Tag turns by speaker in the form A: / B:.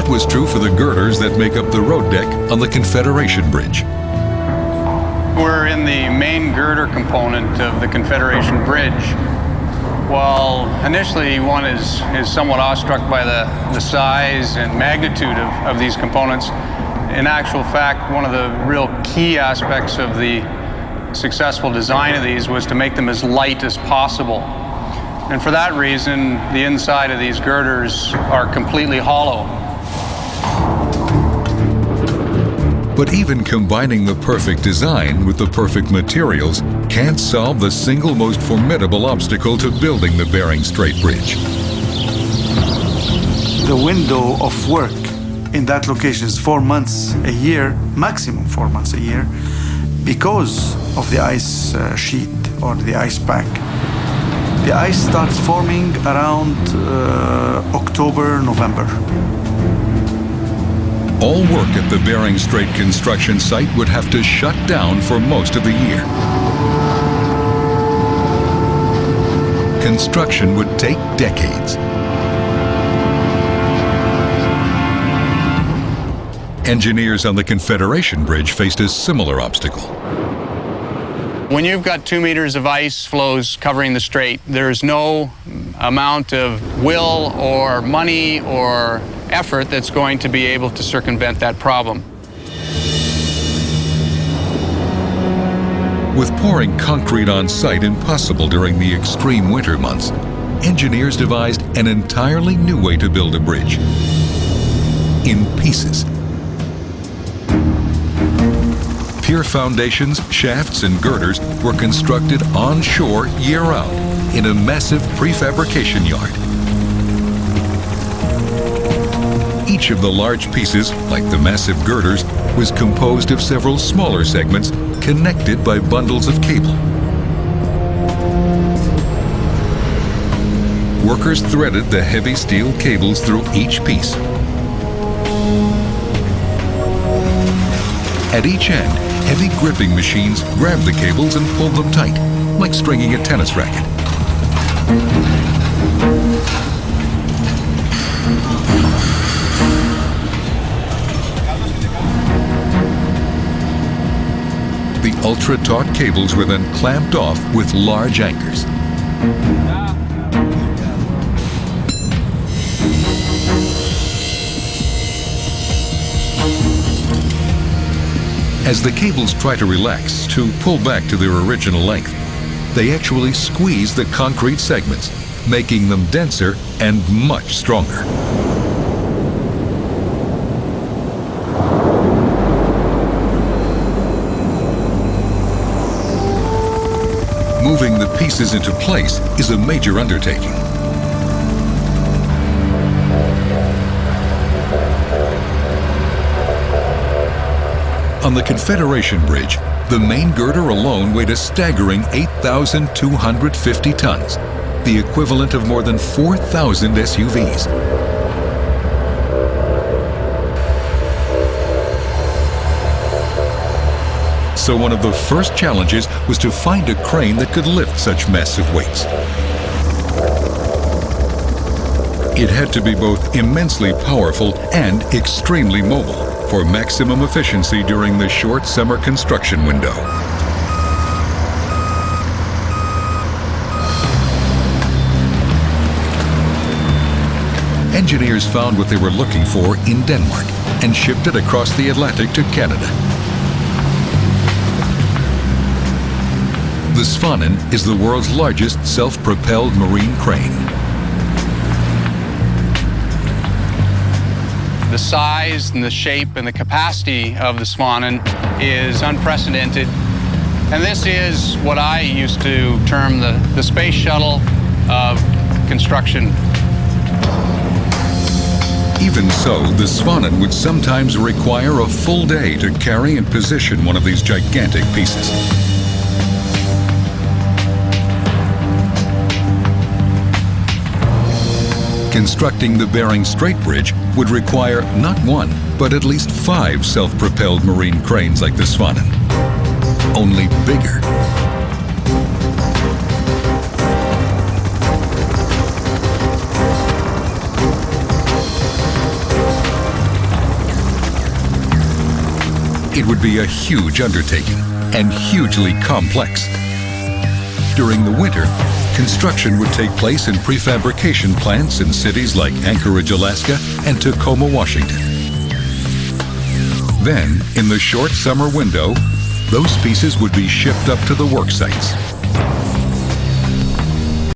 A: that was true for the girders that make up the road deck on the Confederation Bridge.
B: We're in the main girder component of the Confederation Bridge. Well, initially one is somewhat awestruck by the size and magnitude of these components. In actual fact, one of the real key aspects of the successful design of these was to make them as light as possible. And for that reason, the inside of these girders are completely hollow.
A: But even combining the perfect design with the perfect materials can't solve the single most formidable obstacle to building the Bering Strait Bridge.
C: The window of work in that location is 4 months a year, maximum 4 months a year, because of the ice sheet or the ice pack. The ice starts forming around October, November.
A: All work at the Bering Strait construction site would have to shut down for most of the year. Construction would take decades. Engineers on the Confederation Bridge faced a similar obstacle.
B: When you've got 2 meters of ice floes covering the strait, there's no amount of will or money or effort that's going to be able to circumvent that problem.
A: With pouring concrete on site impossible during the extreme winter months, engineers devised an entirely new way to build a bridge. In pieces. Pier foundations, shafts, and girders were constructed onshore year-round in a massive prefabrication yard. Each of the large pieces, like the massive girders, was composed of several smaller segments connected by bundles of cable. Workers threaded the heavy steel cables through each piece. At each end, heavy gripping machines grabbed the cables and pulled them tight, like stringing a tennis racket. The ultra-taut cables were then clamped off with large anchors. As the cables try to relax to pull back to their original length, they actually squeeze the concrete segments, making them denser and much stronger. Moving the pieces into place is a major undertaking. On the Confederation Bridge, the main girder alone weighed a staggering 8,250 tons, the equivalent of more than 4,000 SUVs. So one of the first challenges was to find a crane that could lift such massive weights. It had to be both immensely powerful and extremely mobile for maximum efficiency during the short summer construction window. Engineers found what they were looking for in Denmark and shipped it across the Atlantic to Canada. The Svanen is the world's largest self-propelled marine crane.
B: The size and the shape and the capacity of the Svanen is unprecedented. And this is what I used to term the space shuttle of construction.
A: Even so, the Svanen would sometimes require a full day to carry and position one of these gigantic pieces. Constructing the Bering Strait Bridge would require not one, but at least 5 self-propelled marine cranes like the Svanen, only bigger. It would be a huge undertaking and hugely complex. During the winter, construction would take place in prefabrication plants in cities like Anchorage, Alaska, and Tacoma, Washington. Then, in the short summer window, those pieces would be shipped up to the work sites.